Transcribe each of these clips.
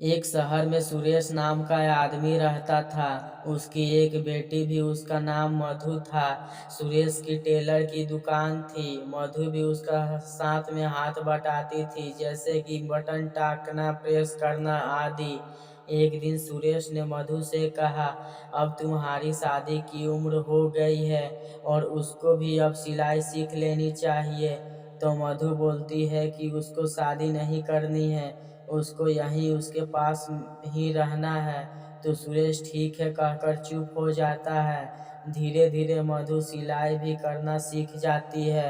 एक शहर में सुरेश नाम का आदमी रहता था। उसकी एक बेटी भी, उसका नाम मधु था। सुरेश की टेलर की दुकान थी। मधु भी उसका साथ में हाथ बटाती थी, जैसे कि बटन टाकना, प्रेस करना आदि। एक दिन सुरेश ने मधु से कहा, अब तुम्हारी शादी की उम्र हो गई है और उसको भी अब सिलाई सीख लेनी चाहिए। तो मधु बोलती है कि उसको शादी नहीं करनी है, उसको यहीं उसके पास ही रहना है। तो सुरेश ठीक है कहकर चुप हो जाता है। धीरे धीरे मधु सिलाई भी करना सीख जाती है।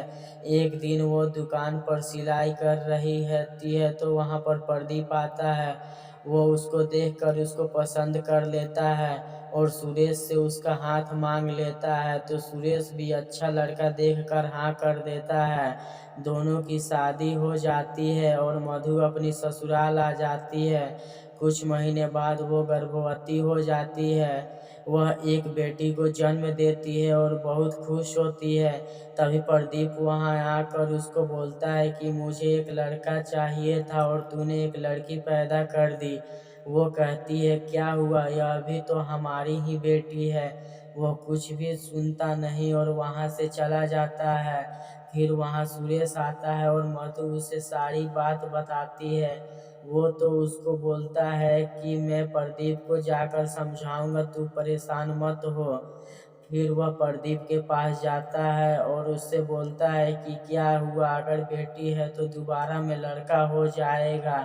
एक दिन वो दुकान पर सिलाई कर रही रहती है तो वहाँ पर प्रदीप आता है। वो उसको देखकर उसको पसंद कर लेता है और सुरेश से उसका हाथ मांग लेता है। तो सुरेश भी अच्छा लड़का देखकर हाँ कर देता है। दोनों की शादी हो जाती है और मधु अपनी ससुराल आ जाती है। कुछ महीने बाद वो गर्भवती हो जाती है। वह एक बेटी को जन्म देती है और बहुत खुश होती है। तभी प्रदीप वहां आकर उसको बोलता है कि मुझे एक लड़का चाहिए था और तूने एक लड़की पैदा कर दी। वो कहती है क्या हुआ, यह भी तो हमारी ही बेटी है। वो कुछ भी सुनता नहीं और वहां से चला जाता है। फिर वहां सुरेश आता है और मधु उसे सारी बात बताती है। वो तो उसको बोलता है कि मैं प्रदीप को जाकर समझाऊंगा, तू परेशान मत हो। फिर वह प्रदीप के पास जाता है और उससे बोलता है कि क्या हुआ, अगर बेटी है तो दोबारा में लड़का हो जाएगा।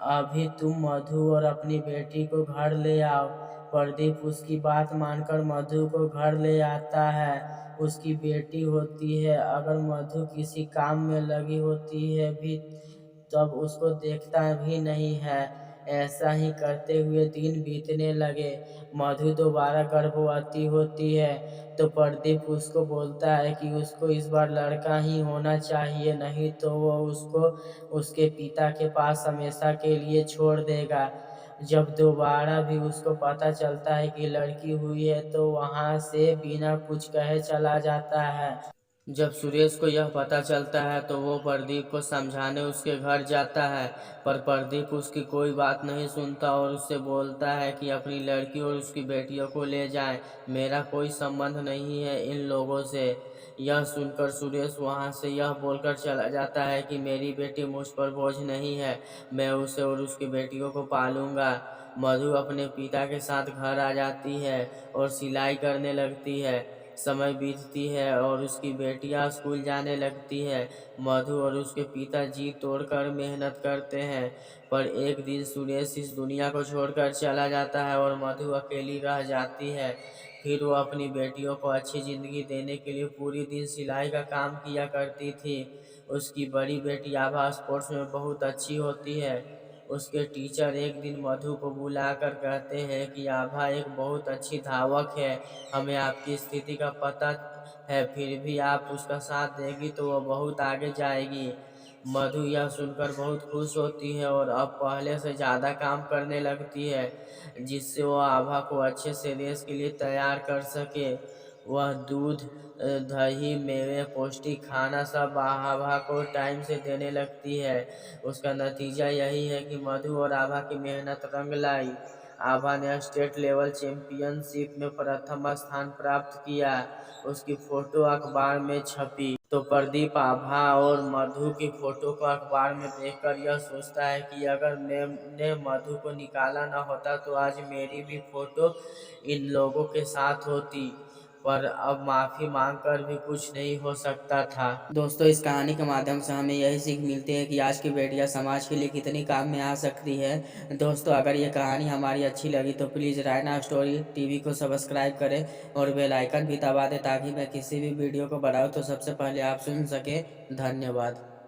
अभी तुम मधु और अपनी बेटी को घर ले आओ। प्रदीप उसकी बात मानकर मधु को घर ले आता है। उसकी बेटी होती है। अगर मधु किसी काम में लगी होती है भी तब उसको देखता भी नहीं है। ऐसा ही करते हुए दिन बीतने लगे। मधु दोबारा गर्भवती होती है तो प्रदीप उसको बोलता है कि उसको इस बार लड़का ही होना चाहिए, नहीं तो वो उसको उसके पिता के पास हमेशा के लिए छोड़ देगा। जब दोबारा भी उसको पता चलता है कि लड़की हुई है तो वहां से बिना कुछ कहे चला जाता है। जब सुरेश को यह पता चलता है तो वो प्रदीप को समझाने उसके घर जाता है, पर प्रदीप उसकी कोई बात नहीं सुनता और उससे बोलता है कि अपनी लड़की और उसकी बेटियों को ले जाएं, मेरा कोई संबंध नहीं है इन लोगों से। यह सुनकर सुरेश वहां से यह बोलकर चला जाता है कि मेरी बेटी मुझ पर बोझ नहीं है, मैं उसे और उसकी बेटियों को पालूंगा। मधु अपने पिता के साथ घर आ जाती है और सिलाई करने लगती है। समय बीतती है और उसकी बेटियां स्कूल जाने लगती है। मधु और उसके पिता जी तोड़कर मेहनत करते हैं, पर एक दिन सुरेश इस दुनिया को छोड़कर चला जाता है और मधु अकेली रह जाती है। फिर वो अपनी बेटियों को अच्छी जिंदगी देने के लिए पूरी दिन सिलाई का काम किया करती थी। उसकी बड़ी बेटी आभा स्पोर्ट्स में बहुत अच्छी होती है। उसके टीचर एक दिन मधु को बुलाकर कहते हैं कि आभा एक बहुत अच्छी धावक है, हमें आपकी स्थिति का पता है, फिर भी आप उसका साथ देंगी तो वो बहुत आगे जाएगी। मधु यह सुनकर बहुत खुश होती है और अब पहले से ज़्यादा काम करने लगती है, जिससे वो आभा को अच्छे से रेस के लिए तैयार कर सके। वह दूध, दही, मेवे, पौष्टिक खाना सब आभा को टाइम से देने लगती है। उसका नतीजा यही है कि मधु और आभा की मेहनत रंग लाई। आभा ने स्टेट लेवल चैंपियनशिप में प्रथम स्थान प्राप्त किया। उसकी फोटो अखबार में छपी तो प्रदीप आभा और मधु की फोटो को अखबार में देखकर यह सोचता है कि अगर मैंने मधु को निकाला ना होता तो आज मेरी भी फोटो इन लोगों के साथ होती। पर अब माफी मांगकर भी कुछ नहीं हो सकता था। दोस्तों, इस कहानी के माध्यम से हमें यही सीख मिलती है कि आज की बेटियां समाज के लिए कितनी काम में आ सकती है। दोस्तों, अगर ये कहानी हमारी अच्छी लगी तो प्लीज़ रायना स्टोरी टीवी को सब्सक्राइब करें और बेल आइकन भी दबा दें ताकि मैं किसी भी वीडियो को बनाऊं तो सबसे पहले आप सुन सकें। धन्यवाद।